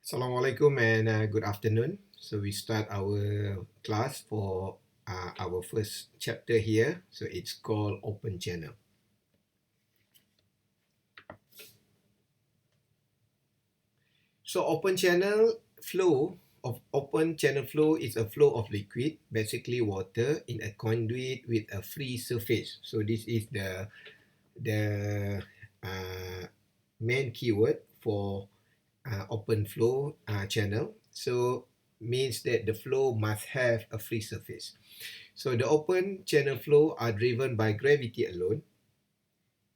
Assalamualaikum and good afternoon. So we start our class for our first chapter here. So it's called Open Channel. So open channel flow is a flow of liquid, basically water, in a conduit with a free surface. So this is the main keyword for open flow channel. So means that the flow must have a free surface. So the open channel flow are driven by gravity alone,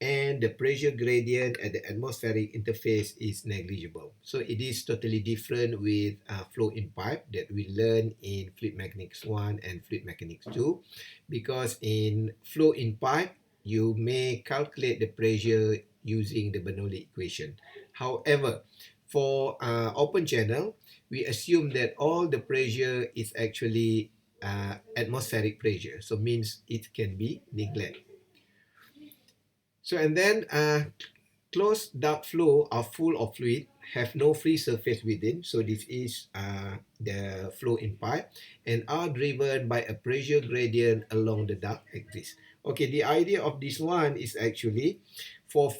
and the pressure gradient at the atmospheric interface is negligible. So it is totally different with flow in pipe that we learn in fluid mechanics 1 and fluid mechanics 2, because in flow in pipe, you may calculate the pressure using the Bernoulli equation. However, for open channel, we assume that all the pressure is actually atmospheric pressure. So means it can be neglected. So and then closed duct flow are full of fluid, have no free surface within. So this is the flow in pipe, and are driven by a pressure gradient along the duct axis. Okay, the idea of this one is actually for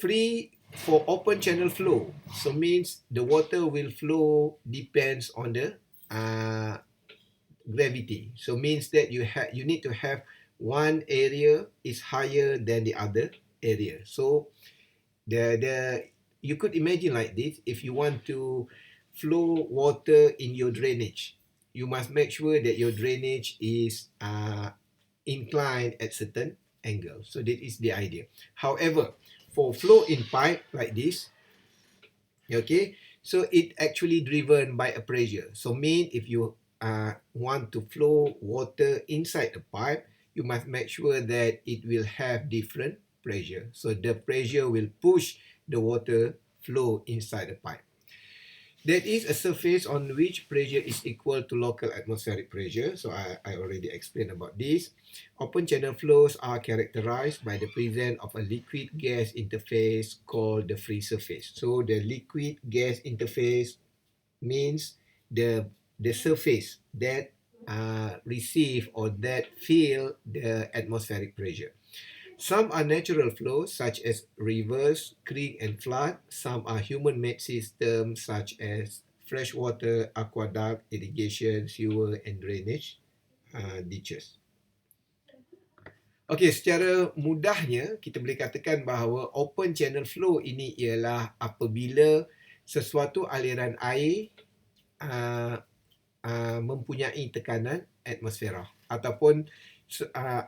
open channel flow. So means the water will flow depends on the gravity. So means that you need to have one area is higher than the other area. So the you could imagine like this: if you want to flow water in your drainage, you must make sure that your drainage is inclined at certain angle. So that is the idea. However, for flow in pipe like this, okay, so it actually driven by a pressure. So mean if you want to flow water inside the pipe, you must make sure that it will have different pressure. So the pressure will push the water flow inside the pipe. That is a surface on which pressure is equal to local atmospheric pressure. So I already explained about this. Open channel flows are characterized by the presence of a liquid gas interface called the free surface. So the liquid gas interface means the surface that receive or that feel the atmospheric pressure. Some are natural flows such as rivers, creek and flood. Some are human-made systems such as freshwater, aqueduct, irrigation, sewer and drainage ditches. Okey, secara mudahnya kita boleh katakan bahawa open channel flow ini ialah apabila sesuatu aliran air mempunyai tekanan atmosfera ataupun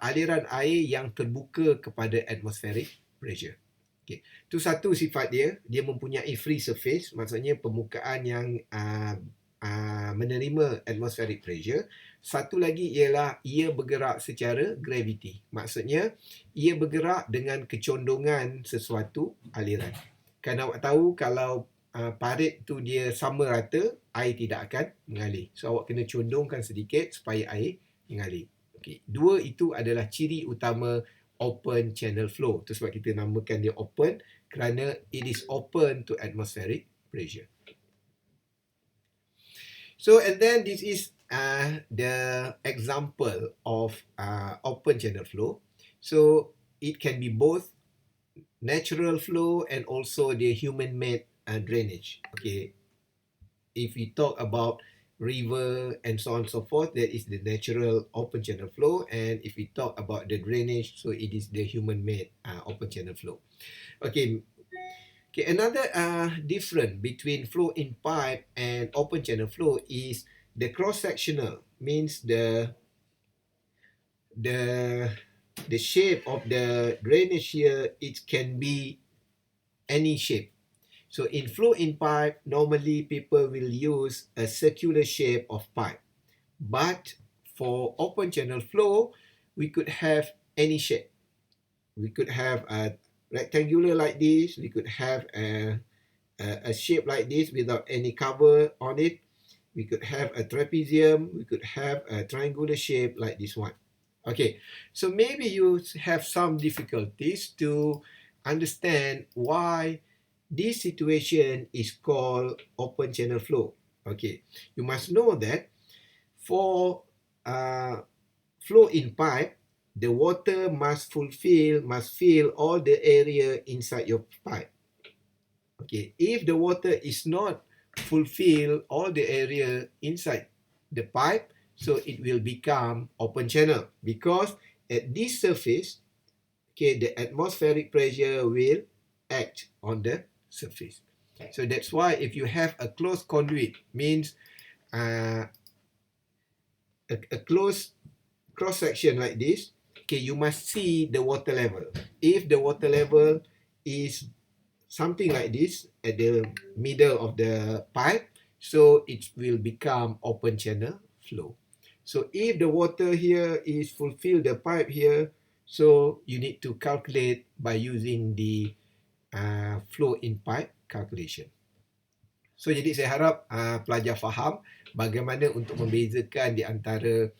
aliran air yang terbuka kepada atmospheric pressure. Okay. Itu satu sifat dia mempunyai free surface, maksudnya permukaan yang menerima atmospheric pressure. Satu lagi ialah ia bergerak secara gravity, maksudnya ia bergerak dengan kecondongan sesuatu aliran. Kan awak tahu kalau parit tu dia sama rata, air tidak akan mengalir. So awak kena condongkan sedikit supaya air mengalir. Okay. Dua itu adalah ciri utama open channel flow. Itu sebab kita namakan dia open, kerana it is open to atmospheric pressure. So and then this is the example of open channel flow. So it can be both natural flow and also the human-made drainage. Okay, if we talk about river and so on and so forth, that is the natural open channel flow, and if we talk about the drainage, so it is the human-made open channel flow. Okay. Okay, another difference between flow in pipe and open channel flow is the cross-sectional, means the shape of the drainage here, it can be any shape. So in flow in pipe, normally people will use a circular shape of pipe. But for open channel flow, we could have any shape. We could have a rectangular like this. We could have a shape like this without any cover on it. We could have a trapezium. We could have a triangular shape like this one. Okay, so maybe you have some difficulties to understand why this situation is called open channel flow. Okay, you must know that for flow in pipe, the water must fill all the area inside your pipe. Okay, if the water is not fulfill all the area inside the pipe, so it will become open channel, because at this surface, okay, the atmospheric pressure will act on the surface. So that's why if you have a closed conduit, means uh, a closed cross section like this, okay, you must see the water level. If the water level is something like this at the middle of the pipe, so it will become open channel flow. So if the water here is fulfill the pipe here, so you need to calculate by using the flow in pipe calculation. So jadi saya harap pelajar faham bagaimana untuk membezakan di antara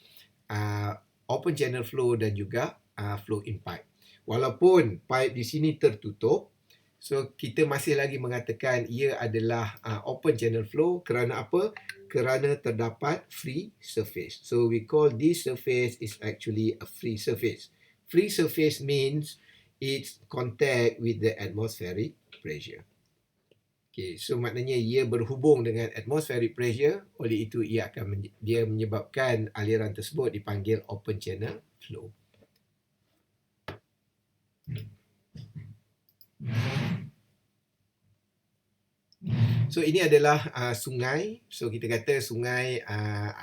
open channel flow dan juga flow in pipe. Walaupun pipe di sini tertutup, so kita masih lagi mengatakan ia adalah open channel flow kerana apa? Kerana terdapat free surface. So we call this surface is actually a free surface. Free surface means it's contact with the atmospheric pressure. Okay, so maknanya ia berhubung dengan atmospheric pressure, oleh itu dia menyebabkan aliran tersebut dipanggil open channel flow. So ini adalah sungai. So kita kata sungai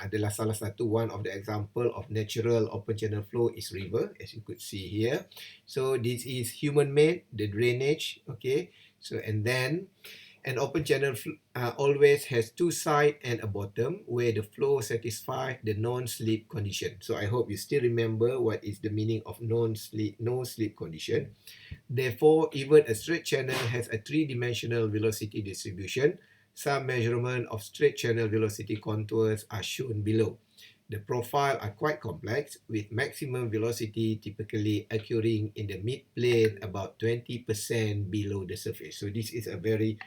adalah salah satu one of the example of natural open channel flow is river, as you could see here. So this is human made, the drainage, okay. So and then an open channel always has two sides and a bottom where the flow satisfies the non-slip condition. So I hope you still remember what is the meaning of no-slip condition. Therefore, even a straight channel has a three-dimensional velocity distribution. Some measurement of straight channel velocity contours are shown below. The profile are quite complex, with maximum velocity typically occurring in the mid-plane about 20% below the surface. So this is a very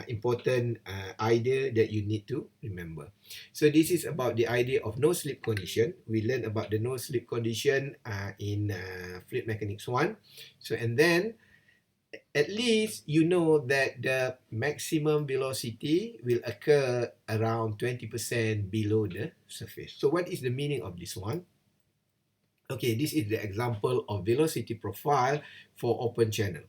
important idea that you need to remember. So this is about the idea of no-slip condition. We learned about the no-slip condition in fluid mechanics 1. So and then at least you know that the maximum velocity will occur around 20% below the surface. So what is the meaning of this one? Okay, this is the example of velocity profile for open channel.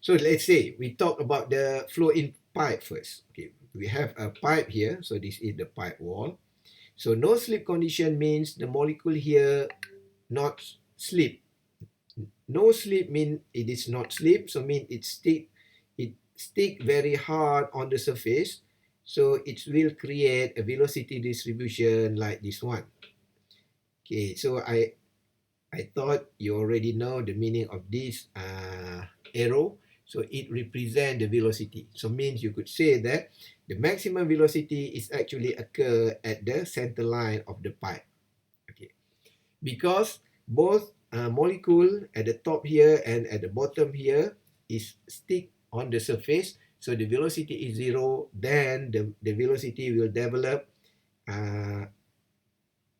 So let's say we talk about the flow in pipe first. Okay, we have a pipe here. So this is the pipe wall. So no slip condition means the molecule here not slip. No slip mean it is not slip, so mean it stick very hard on the surface, so it will create a velocity distribution like this one. Okay, so I thought you already know the meaning of this arrow. So it represents the velocity. So means you could say that the maximum velocity is actually occur at the center line of the pipe. Okay, because both molecule at the top here and at the bottom here is stick on the surface, so the velocity is 0, then the velocity will develop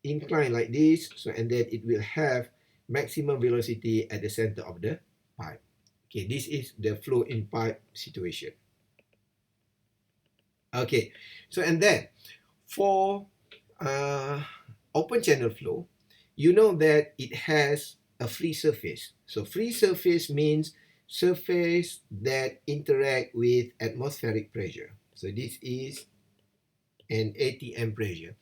incline like this, so and then it will have maximum velocity at the center of the pipe. Okay, this is the flow in pipe situation. Okay, so and then for open channel flow, you know that it has a free surface. So free surface means surface that interact with atmospheric pressure. So this is an ATM pressure.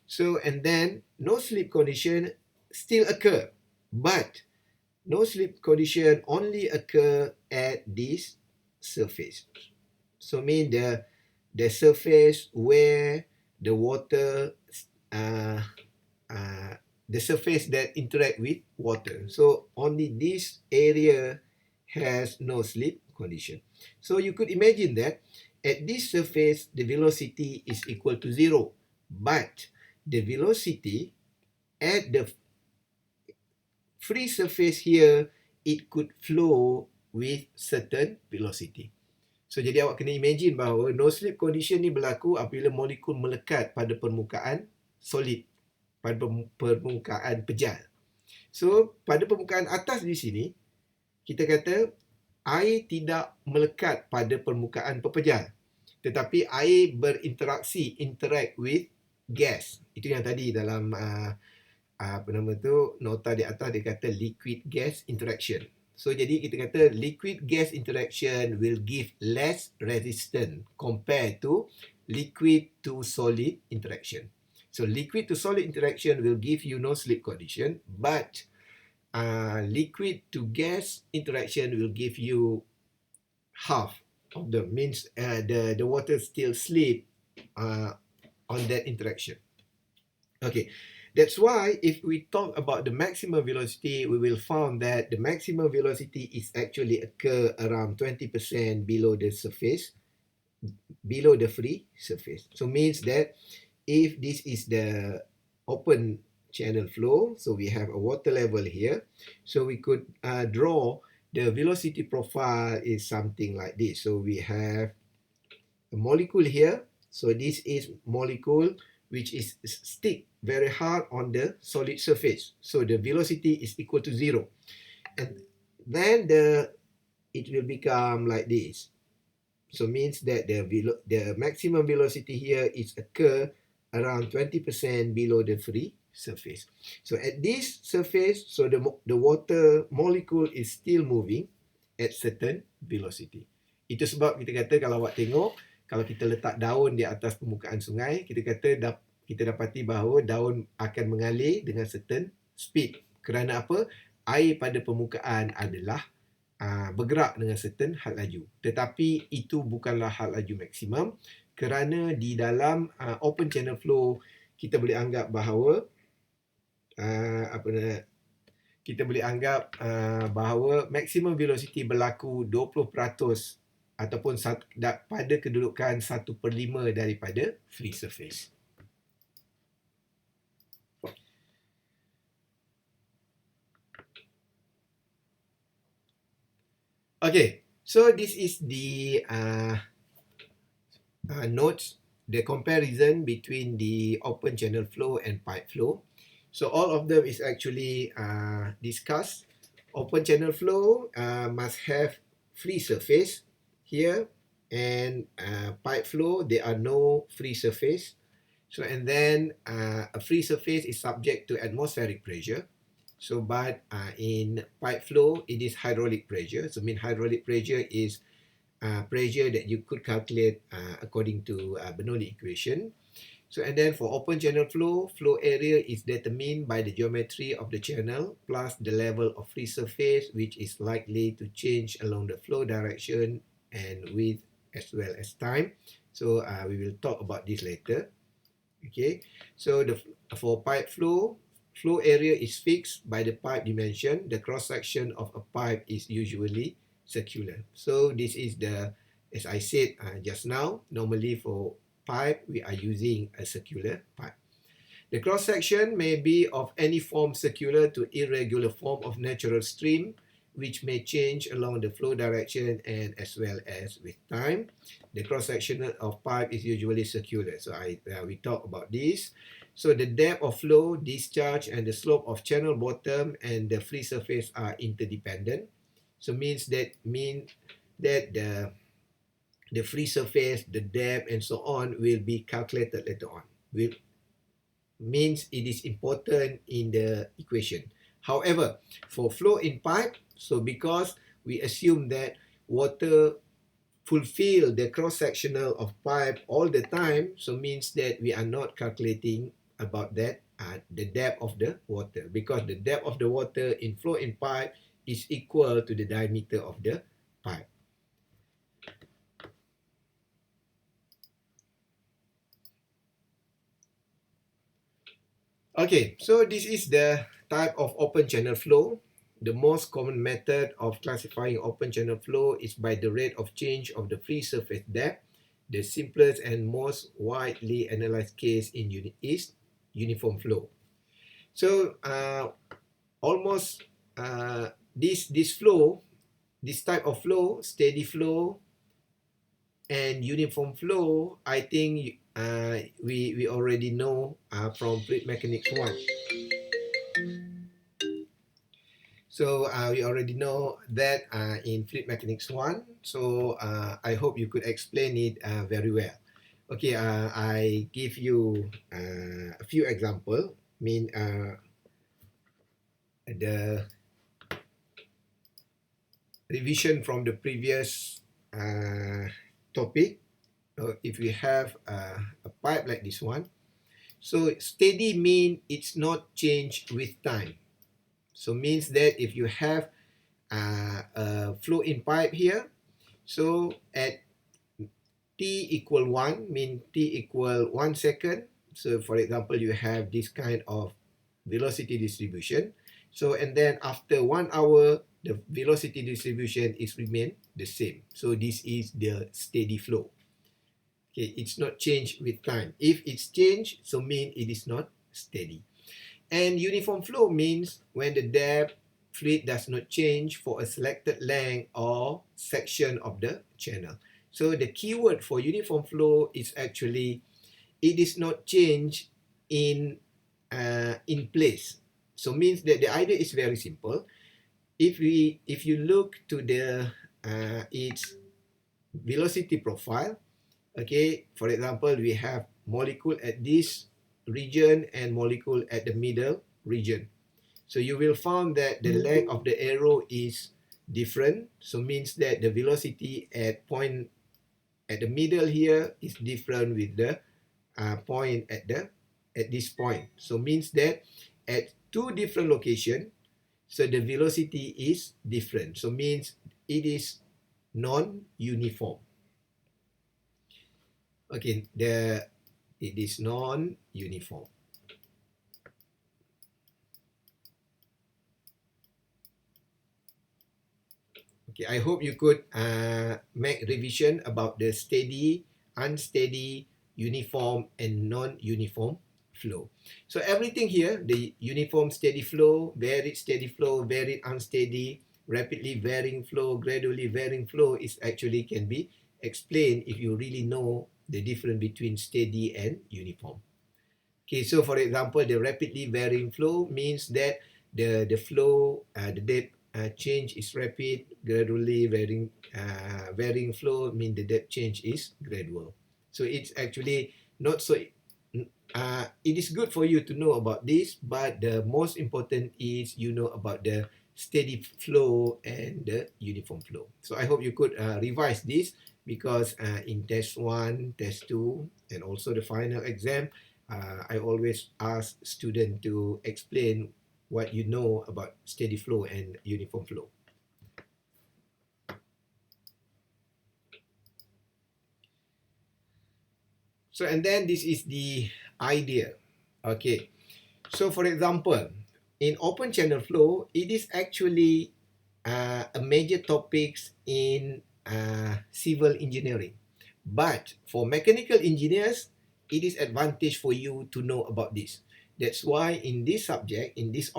So and then no slip condition still occur, but no slip condition only occur at this surface. So mean the surface where the water the surface that interact with water. So only this area has no slip condition. So you could imagine that at this surface the velocity is equal to 0, but the velocity at the free surface here, it could flow with certain velocity. So jadi awak kena imagine bahawa no slip condition ni berlaku apabila molekul melekat pada permukaan solid, pada permukaan pejal. So pada permukaan atas di sini kita kata air tidak melekat pada permukaan pepejal, tetapi air interact with gas. Itu yang tadi dalam apa nama tu, nota di atas dia kata liquid gas interaction. So jadi kita kata liquid gas interaction will give less resistance compared to liquid to solid interaction. So liquid to solid interaction will give you no slip condition, but liquid to gas interaction will give you half of the, means the water still slip on that interaction. Okay, that's why if we talk about the maximum velocity, we will find that the maximum velocity is actually occur around 20% below the surface, below the free surface. So means that if this is the open channel flow, so we have a water level here, so we could draw the velocity profile is something like this. So we have a molecule here, so this is molecule which is stick very hard on the solid surface, so the velocity is equal to 0, and then it will become like this. So means that the maximum velocity here is occur around 20% below the free surface. So at this surface, so the water molecule is still moving at certain velocity. Itu sebab kita kata kalau awak tengok, kalau kita letak daun di atas permukaan sungai, kita kata kita dapati bahawa daun akan mengalir dengan certain speed. Kerana apa? Air pada permukaan adalah bergerak dengan certain had laju. Tetapi itu bukanlah had laju maksimum, kerana di dalam open channel flow kita boleh anggap bahawa kita boleh anggap bahawa maximum velocity berlaku 20% ataupun pada kedudukan 1/5 daripada free surface. Okay, so this is the notes, the comparison between the open channel flow and pipe flow. So all of them is actually discussed. Open channel flow must have free surface here, and pipe flow there are no free surface. So and then a free surface is subject to atmospheric pressure. So but in pipe flow it is hydraulic pressure. So mean hydraulic pressure is pressure that you could calculate according to Bernoulli equation. So and then for open channel flow, flow area is determined by the geometry of the channel plus the level of free surface, which is likely to change along the flow direction and width as well as time. So we will talk about this later. Okay, so for pipe flow, flow area is fixed by the pipe dimension. The cross section of a pipe is usually circular. So this is the, as I said just now, normally for pipe we are using a circular pipe. The cross section may be of any form circular to irregular form of natural stream, which may change along the flow direction and as well as with time. The cross section of pipe is usually circular. So we talk about this. So the depth of flow, discharge, and the slope of channel bottom and the free surface are interdependent. So means that the free surface, the depth, and so on will be calculated later on. Means it is important in the equation. However, for flow in pipe, so because we assume that water fulfill the cross-sectional of pipe all the time, so means that we are not calculating about that the depth of the water, because the depth of the water in flow in pipe is equal to the diameter of the pipe. Okay, so this is the type of open channel flow. The most common method of classifying open channel flow is by the rate of change of the free surface depth. The simplest and most widely analyzed case in is uniform flow. So almost this flow, this type of flow, steady flow, And uniform flow, I think we already know from fluid mechanics 1. So we already know that in fluid mechanics 1. So I hope you could explain it very well. Okay, I give you a few examples. The revision from the previous topic. If we have a pipe like this one, so steady means it's not changed with time. So means that if you have a flow in pipe here, so at t equal 1, mean t equal 1 second. So for example, you have this kind of velocity distribution. So and then after 1 hour, the velocity distribution is remain the same. So this is the steady flow. Okay, it's not changed with time. If it's changed, so mean it is not steady. And uniform flow means when the depth fluid does not change for a selected length or section of the channel. So the keyword for uniform flow is actually it is not changed in place. So means that the idea is very simple. If you look to the its velocity profile, okay, for example, we have molecule at this region and molecule at the middle region. So you will find that the length of the arrow is different. So means that the velocity at point at the middle here is different with the point at this point. So means that at two different locations, so the velocity is different. So means it is non-uniform. Okay, it is non-uniform. Okay, I hope you could make revision about the steady, unsteady, uniform, and non-uniform flow. So everything here, the uniform steady flow, varied steady flow, varied unsteady, rapidly varying flow, gradually varying flow is actually can be explained if you really know the difference between steady and uniform. Okay, so for example, the rapidly varying flow means that the flow, the depth change is rapid, gradually varying flow means the depth change is gradual. So it's actually not so, it is good for you to know about this, but the most important is you know about the steady flow and the uniform flow. So I hope you could revise this because in test 1, test 2, and also the final exam, I always ask students to explain what you know about steady flow and uniform flow. So, and then this is the idea. Okay. So, for example, in open channel flow, it is actually a major topics in civil engineering. But for mechanical engineers, it is advantage for you to know about this. That's why in this subject, in this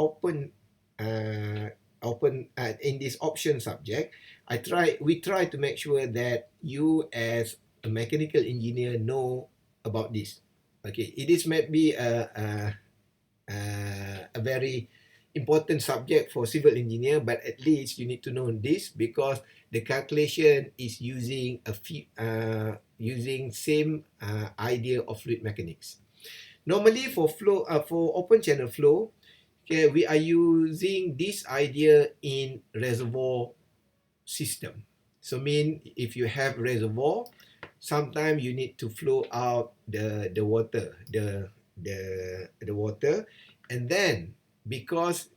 in this option subject, we try to make sure that you as a mechanical engineer know about this. Okay, it is might be a very important subject for civil engineer, but at least you need to know this because the calculation is using using same idea of fluid mechanics. Normally for flow for open channel flow, okay, we are using this idea in reservoir system. So mean if you have reservoir, sometimes you need to flow out the water, the water, and then because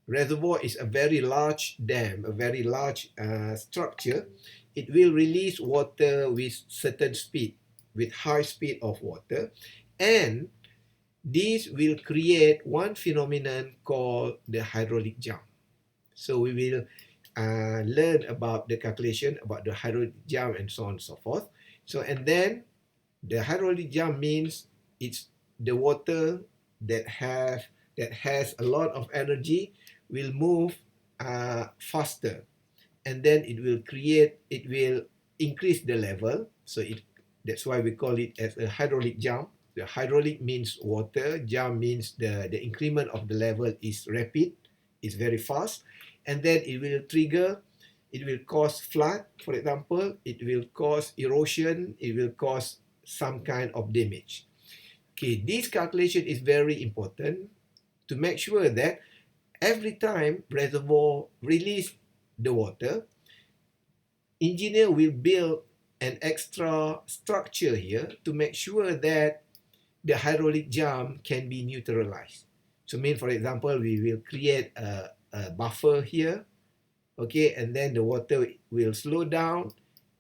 reservoir is a very large dam, a very large structure, it will release water with certain speed, with high speed of water, and this will create one phenomenon called the hydraulic jump. So we will learn about the calculation about the hydraulic jump and so on and so forth. So and then the hydraulic jump means it's the water that has a lot of energy will move faster, and then it will increase the level. So that's why we call it as a hydraulic jump. The hydraulic means water, jump means the increment of the level is rapid, it's very fast, and then it will trigger, it will cause flood, for example, it will cause erosion, it will cause some kind of damage. Okay, this calculation is very important to make sure that every time reservoir release the water, engineer will build an extra structure here to make sure that the hydraulic jump can be neutralized. So mean, for example, we will create a buffer here, okay, and then the water will slow down,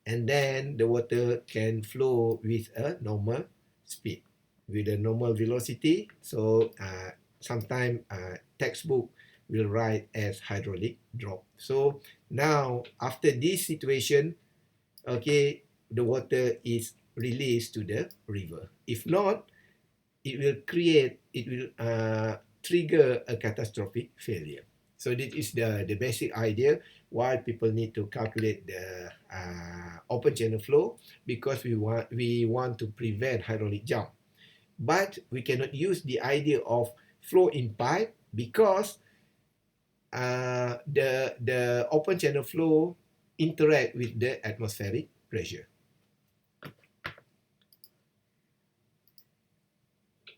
and then the water can flow with a normal speed, with a normal velocity. So sometime textbook will write as hydraulic drop. So now after this situation, okay, the water is released to the river. If not, it will trigger a catastrophic failure. So this is the basic idea why people need to calculate the open channel flow, because we want to prevent hydraulic jump. But we cannot use the idea of flow in pipe because the open channel flow interact with the atmospheric pressure.